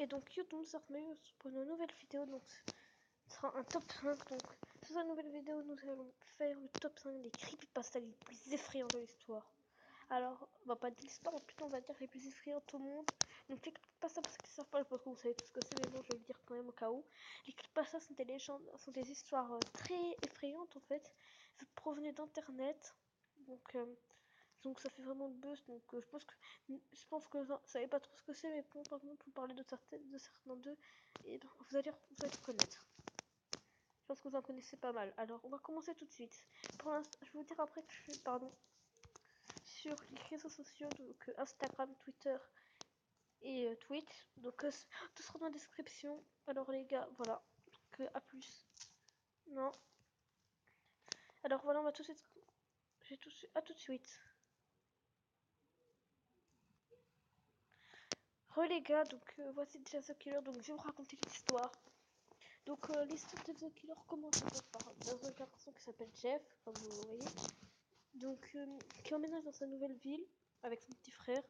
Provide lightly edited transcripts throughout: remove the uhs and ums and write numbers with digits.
Et donc YouTube se remet pour une nouvelle vidéo, donc ce sera un top 5. Donc sur cette nouvelle vidéo, nous allons faire le top 5 des creepypastas les plus effrayants de l'histoire. Alors, on va pas dire l'histoire, mais plutôt on va dire les plus effrayantes au monde. Donc les creepypastas, pour ceux qui ne savent pas, parce que vous savez tout ce que c'est, mais bon, je vais le dire quand même au cas où. Les creepypastas sont des légendes, sont des histoires très effrayantes en fait, provenaient d'internet. Donc ça fait vraiment le buzz, donc je pense que vous savez pas trop ce que c'est, mais bon, par contre, vous parlez de certains d'eux, et donc, vous allez connaître. Je pense que vous en connaissez pas mal. Alors, on va commencer tout de suite. Pour l'instant, je vais vous dire après que je suis, sur les réseaux sociaux, donc Instagram, Twitter et Twitch. Donc, tout sera dans la description. Alors, les gars, voilà. Donc, à plus. Non. Alors, voilà, on va tout de suite. À tout de suite. Les gars, donc voici déjà The Killer, donc je vais vous raconter l'histoire. Donc l'histoire de The Killer commence par un garçon qui s'appelle Jeff, comme vous voyez, donc qui emménage dans sa nouvelle ville avec son petit frère.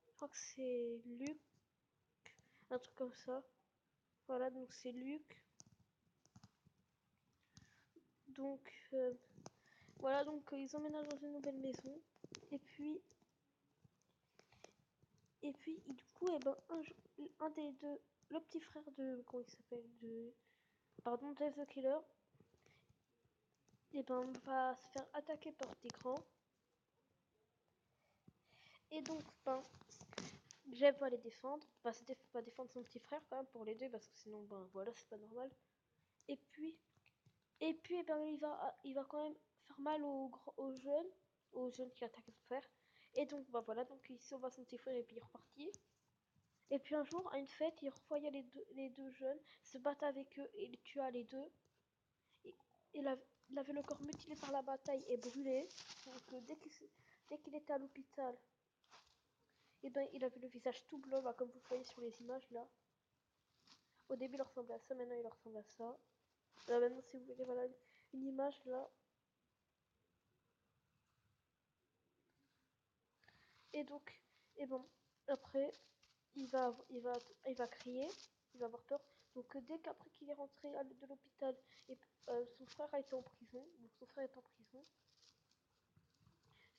Je crois que c'est Luc, un truc comme ça. Voilà, donc c'est Luc. Donc voilà, donc ils emménagent dans une nouvelle maison. Et puis du coup, et ben un des deux, le petit frère de, comment il s'appelle, Jeff The Killer, et ben va se faire attaquer par des grands. Et donc Jeff va les défendre, va défendre son petit frère quand même pour les deux, parce que sinon voilà, c'est pas normal. Et puis ben il va quand même faire mal aux jeunes qui attaquent son frère. Et donc voilà, donc il sauva son petit frère et puis il est reparti. Et puis un jour à une fête, il revoyait les deux jeunes se battre avec eux et il tua les deux. Et il avait le corps mutilé par la bataille et brûlé. Donc dès qu'il était à l'hôpital, et ben il avait le visage tout blanc, comme vous voyez sur les images là. Au début il ressemblait à ça, maintenant il ressemble à ça. Là maintenant si vous voyez, voilà une image là. Et donc, et bon, après il va crier, il va avoir peur. Donc dès qu'après qu'il est rentré de l'hôpital, et son frère a été en prison, donc son frère est en prison.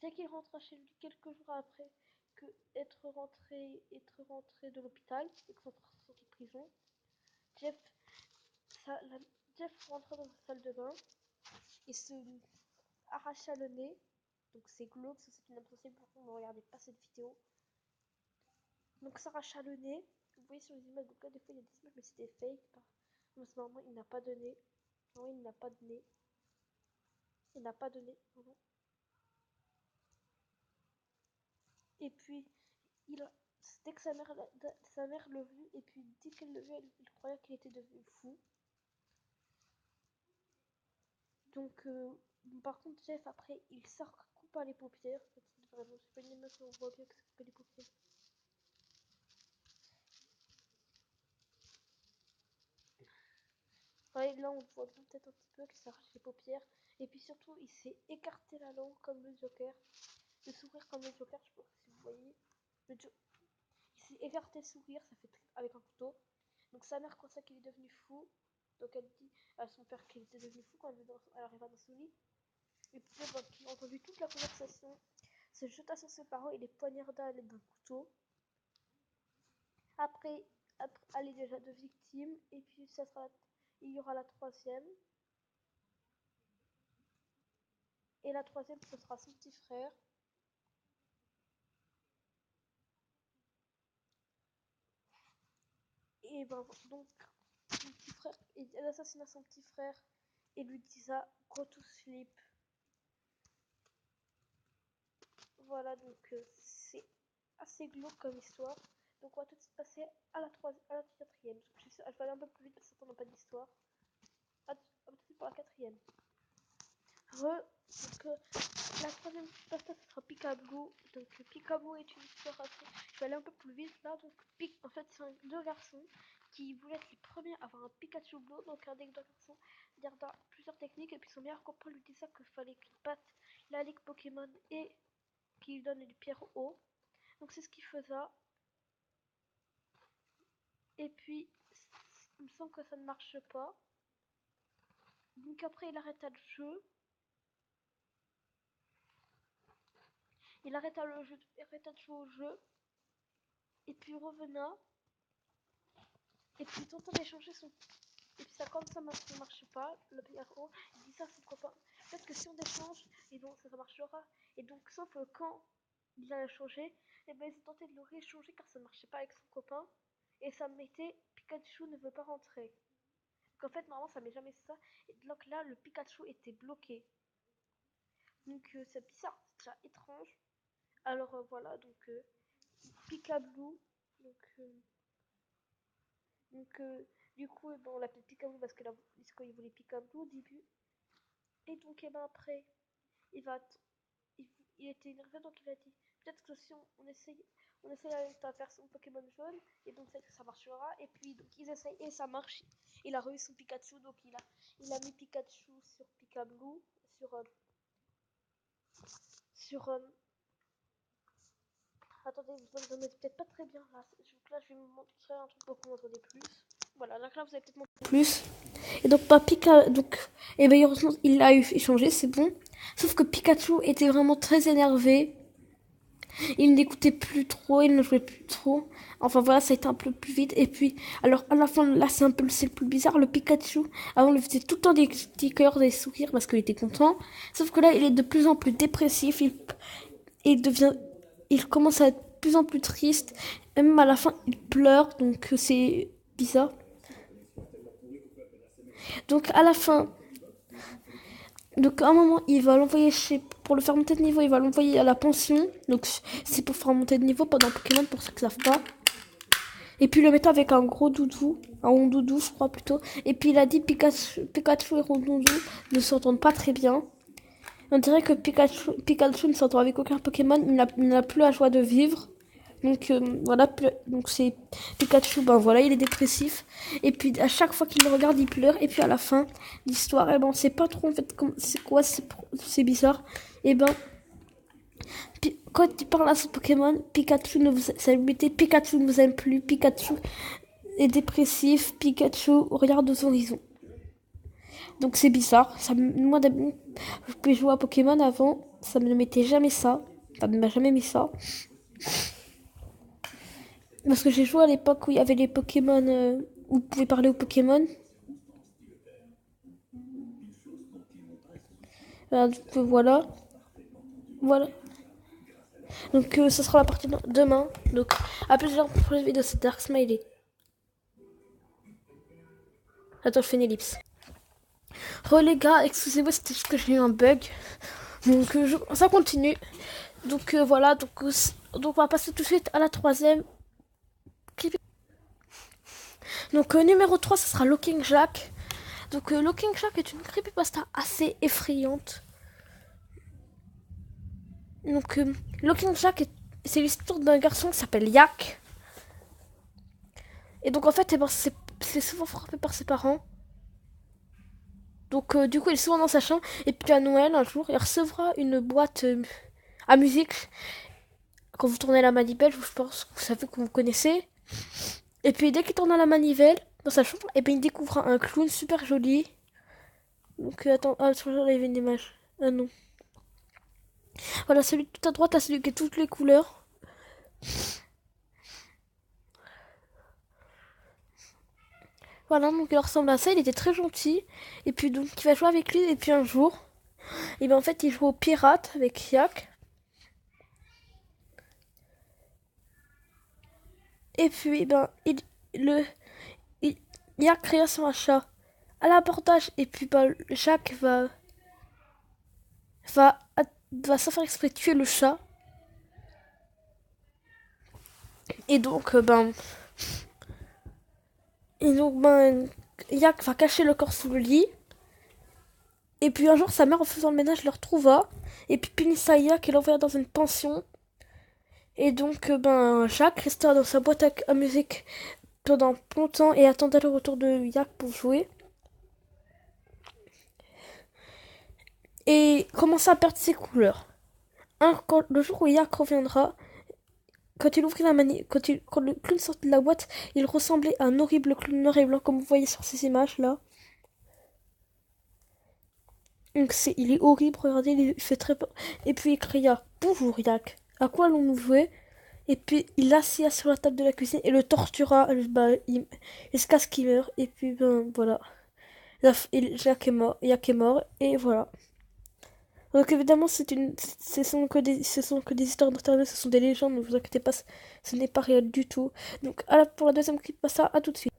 Dès qu'il rentra chez lui quelques jours après que être rentré de l'hôpital et que son frère sortit de prison, Jeff, Jeff rentra dans sa salle de bain et se arracha le nez. Donc c'est glauque, c'est inadmissible, par contre ne regardez pas cette vidéo. Donc s'arracha le nez. Vous voyez sur les images, donc là des fois il y a des images mais c'était fake. Normalement il n'a pas de nez. Non, il n'a pas de nez. Il n'a pas de nez, pardon. Et puis dès que sa mère le vit, et puis dès qu'elle le vit, elle croyait qu'il était devenu fou. Donc par contre Jeff après il sort couper les paupières. Vraiment, c'est pas une image où on voit bien que c'est couper les paupières. Ouais, là on voit bien peut-être un petit peu qu'il s'arrache les paupières. Et puis surtout il s'est écarté la langue comme le Joker. Le sourire comme le Joker, je sais pas si vous voyez. Il s'est écarté le sourire, ça fait avec un couteau. Donc sa mère croit qu'il est devenu fou. Donc elle dit à son père qu'il était devenu fou quand elle arriva dans son lit. Et puis il a entendu toute la conversation, se jeta sur ses parents et les poignarda à l'aide d'un couteau. Après elle est déjà deux victimes. Et puis il y aura la troisième. Et la troisième, ce sera son petit frère. Et ben donc son petit frère, elle assassina son petit frère et lui dit ça, go to sleep. Voilà, donc c'est assez glauque comme histoire. Donc on va tout de suite passer à la quatrième. Je vais aller un peu plus vite parce qu'on n'a pas d'histoire. À tout de suite pour la quatrième. Donc la troisième pasta ce sera Peekaboo. Donc Peekaboo est une histoire assez. Je vais aller un peu plus vite là. Donc en fait c'est deux garçons qui voulaient être les premiers à avoir un Pikachu bleu. Donc un des deux garçons regarda plusieurs techniques et puis son meilleur copain lui dit ça qu'il fallait qu'il passe la ligue Pokémon et qu'il donne les pierres haut. Donc c'est ce qu'il faisait. Et puis, il me semble que ça ne marche pas. Donc après, il arrêta le jeu. Il arrêta le jeu, il arrêta de jouer au jeu. Et puis il revena. Et puis il tenta d'échanger son. Et puis ça, comme ça ne marche pas, le héros, il dit ça à son copain. Peut-être que si on échange, et donc ça marchera. Et donc, sauf que quand il a changé, et ben ils ont tenté de le rééchanger car ça ne marchait pas avec son copain. Et ça mettait Pikachu ne veut pas rentrer. Donc en fait, normalement, ça met jamais ça. Et donc là, le Pikachu était bloqué. Donc c'est bizarre, c'est déjà étrange. Alors voilà, donc Pikablue. Donc, euh, donc du coup, ben, on l'appelle Pikablue parce qu'il voulait Pikablue au début. Et donc, et ben après, il va. Il, il était énervé, donc il a dit peut-être que si on essaye avec ta version Pokémon jaune, et donc peut-être que ça marchera. Et puis, donc ils essayent et ça marche. Il a réussi son Pikachu, donc il a mis Pikachu sur Pikablue, sur. Sur. Attendez, vous entendez peut-être pas très bien là. Donc là, je vais vous montrer un truc pour que vous m'entendez plus. Voilà, donc là, vous allez peut-être m'entendre plus. Et donc, pas Pika. Donc, et ben, heureusement, il a eu échangé, c'est bon. Sauf que Pikachu était vraiment très énervé. Il n'écoutait plus trop, il ne jouait plus trop. Enfin voilà, ça a été un peu plus vite. Et puis, alors à la fin, là c'est le plus bizarre. Le Pikachu, avant, on lui faisait tout le temps des petits cœurs, des sourires parce qu'il était content. Sauf que là, il est de plus en plus dépressif. Il commence à être de plus en plus triste. Et même à la fin, il pleure. Donc c'est bizarre. Donc à la fin, donc à un moment, il va l'envoyer pour le faire monter de niveau, il va l'envoyer à la pension. Donc c'est pour faire monter de niveau pendant Pokémon pour ceux qui ne savent pas. Et puis le mettant avec un gros doudou, un rondoudou je crois plutôt. Et puis il a dit Pikachu et rondoudou ne s'entendent pas très bien. On dirait que Pikachu ne s'entend avec aucun Pokémon, il n'a plus la joie de vivre. Donc voilà, donc c'est Pikachu, ben voilà, il est dépressif. Et puis à chaque fois qu'il le regarde, il pleure. Et puis à la fin, l'histoire, eh ben on sait pas trop en fait c'est quoi, c'est bizarre. Et ben quand il parle à son Pokémon, Pikachu ne vous, ça lui mettait Pikachu ne vous aime plus, Pikachu est dépressif, Pikachu regarde aux horizons. Donc c'est bizarre. Moi, je pouvais jouer à Pokémon avant, ça ne me mettait jamais ça. Ça ne m'a jamais mis ça. Parce que j'ai joué à l'époque où il y avait les Pokémon, où vous pouvez parler aux Pokémon. Donc voilà. Voilà. Donc ça sera la partie demain. Donc à plus tard pour la vidéo, c'est Dark Smiley. Attends, je fais une ellipse. Les gars, excusez-moi, c'était juste que j'ai eu un bug. Donc ça continue. Donc voilà, donc on va passer tout de suite à la troisième. Donc numéro 3, ce sera Looking Jack. Donc Looking Jack est une creepypasta assez effrayante. Donc Looking Jack, c'est l'histoire d'un garçon qui s'appelle Yak. Et donc en fait, c'est souvent frappé par ses parents. Donc du coup, il est souvent dans sa chambre. Et puis à Noël, un jour, il recevra une boîte à musique. Quand vous tournez la manivelle, je pense que vous savez que vous connaissez. Et puis dès qu'il tourne la manivelle dans sa chambre, et ben il découvre un clown super joli. Donc attends, j'enlève une image. Ah non. Voilà, celui tout à droite, là, celui qui a toutes les couleurs. Voilà, donc il ressemble à ça, il était très gentil. Et puis donc il va jouer avec lui, et puis un jour, et ben en fait il joue au pirate avec Yak. Et puis ben Yak créa son achat à l'abordage, et puis ben, Jacques va, va sans faire exprès tuer le chat. Et donc Yak va cacher le corps sous le lit. Et puis un jour, sa mère, en faisant le ménage, le retrouva. Et puis punissa Yak et l'envoya dans une pension. Et donc, Jacques resta dans sa boîte à musique pendant longtemps et attendait le retour de Yak pour jouer. Et commença à perdre ses couleurs. Le jour où Yak reviendra, quand il ouvrit la quand le clown sortait de la boîte, il ressemblait à un horrible clown noir et blanc comme vous voyez sur ces images là. Donc il est horrible, regardez, il fait très peur. Et puis il cria bonjour Yak, à quoi allons-nous jouer? Et puis il l'assit sur la table de la cuisine et le tortura. Bah, il se casse qu'il meurt. Et puis ben voilà. Yak est mort et voilà. Donc évidemment ce sont que des histoires d'internet, ce sont des légendes, ne vous inquiétez pas, ce n'est pas réel du tout. Donc pour la deuxième clip, ça à tout de suite.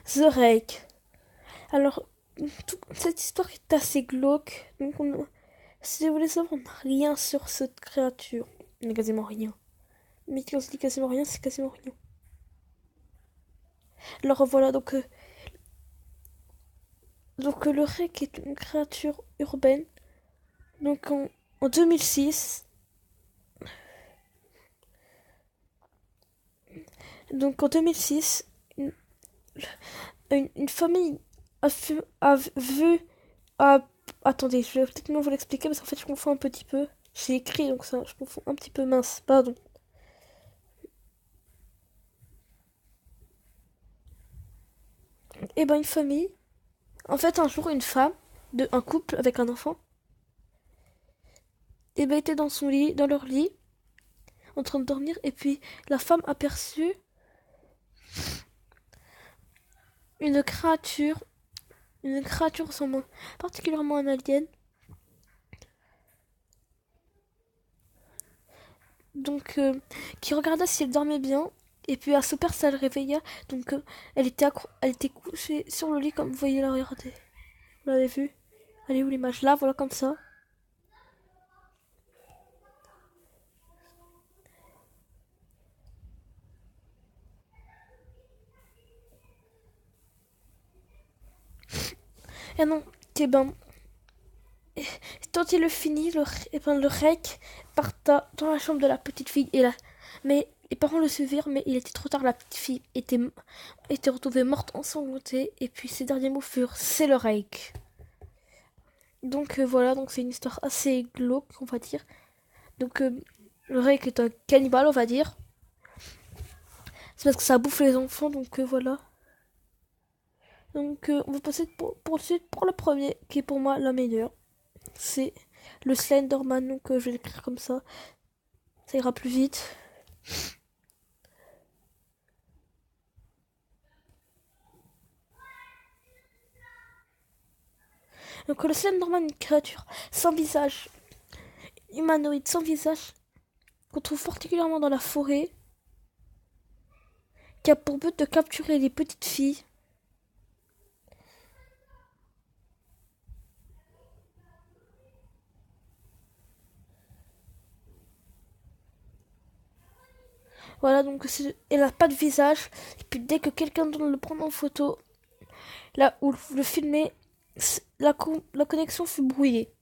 The Rake. Alors cette histoire est assez glauque. Donc si vous voulez savoir, on n'a rien sur cette créature. On n'a quasiment rien. Mais quand on se dit quasiment rien, c'est quasiment rien. Alors voilà, le Rake est une créature urbaine. Donc en 2006, une famille a vu. Attendez, je vais peut-être mieux vous l'expliquer parce qu'en fait je confonds un petit peu. J'ai écrit donc ça, je confonds un petit peu, mince, pardon. Et ben une famille, en fait un jour une femme, un couple avec un enfant, et ben était dans son lit, dans leur lit, en train de dormir, et puis la femme aperçut une créature, ressemblant particulièrement à un alien. Donc qui regarda si elle dormait bien. Et puis à son père, ça le réveilla. Donc elle était couchée sur le lit comme vous voyez là, regardez. Vous l'avez vu? Elle est où l'image? Là, voilà comme ça. Et non, et ben, quand il le finit, le rec parta dans la chambre de la petite fille. Mais les parents le suivirent, mais il était trop tard. La petite fille était retrouvée morte ensanglantée. Et puis ses derniers mots furent c'est le rec. Donc voilà, donc c'est une histoire assez glauque, on va dire. Donc le rec est un cannibale, on va dire. C'est parce que ça bouffe les enfants, donc voilà. Donc on va passer pour le premier, qui est pour moi la meilleure. C'est le Slenderman, donc je vais l'écrire comme ça ira plus vite. Donc le Slenderman, une créature sans visage, humanoïde sans visage, qu'on trouve particulièrement dans la forêt, qui a pour but de capturer les petites filles. Voilà, donc elle n'a pas de visage. Et puis dès que quelqu'un doit le prendre en photo, là où le filmer, la connexion fut brouillée.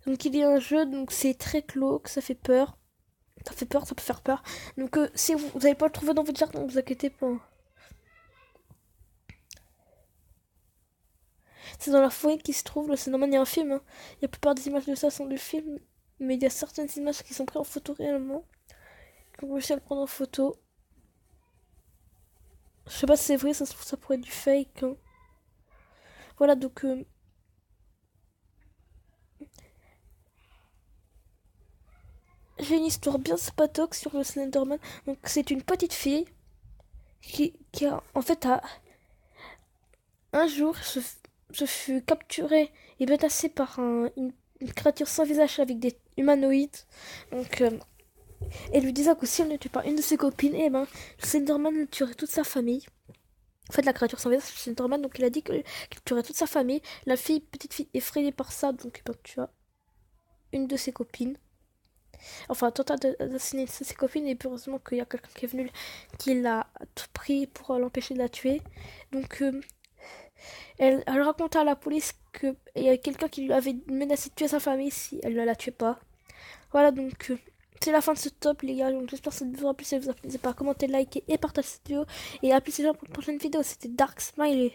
Donc il y a un jeu, donc c'est très glauque, ça fait peur. Ça fait peur, ça peut faire peur. Donc si vous n'allez pas le trouver dans votre jardin, ne vous inquiétez pas. C'est dans la forêt qui se trouve, c'est normal, il y a un film. Hein. La plupart des images de ça sont du film, mais il y a certaines images qui sont prises en photo réellement. Qu'on réussit à le prendre en photo. Je sais pas si c'est vrai, ça pourrait être du fake. Hein. Voilà, donc j'ai une histoire bien sympatoque sur le Slenderman. Donc c'est une petite fille qui a, en fait, un jour je fus capturée et menacée par une créature sans visage avec des humanoïdes. Donc elle lui disait que si elle ne tue pas une de ses copines, eh ben le Slenderman tuerait toute sa famille. En fait, la créature sans visage, c'est Slenderman, donc il a dit qu'il tuerait toute sa famille. La petite fille effrayée par ça, donc ben, tu as une de ses copines. Enfin, tenta d'assassiner ses copines, et puis heureusement qu'il y a quelqu'un qui est venu, qui l'a pris pour l'empêcher de la tuer. Donc, elle raconta à la police qu'il y avait quelqu'un qui lui avait menacé de tuer sa famille si elle ne la tuait pas. Voilà, donc c'est la fin de ce top, les gars. Donc j'espère que ça vous aura plu. Si ça vous a plu, n'hésitez pas à commenter, liker et partager cette vidéo. Et à plus pour une prochaine vidéo. C'était Dark Smiley.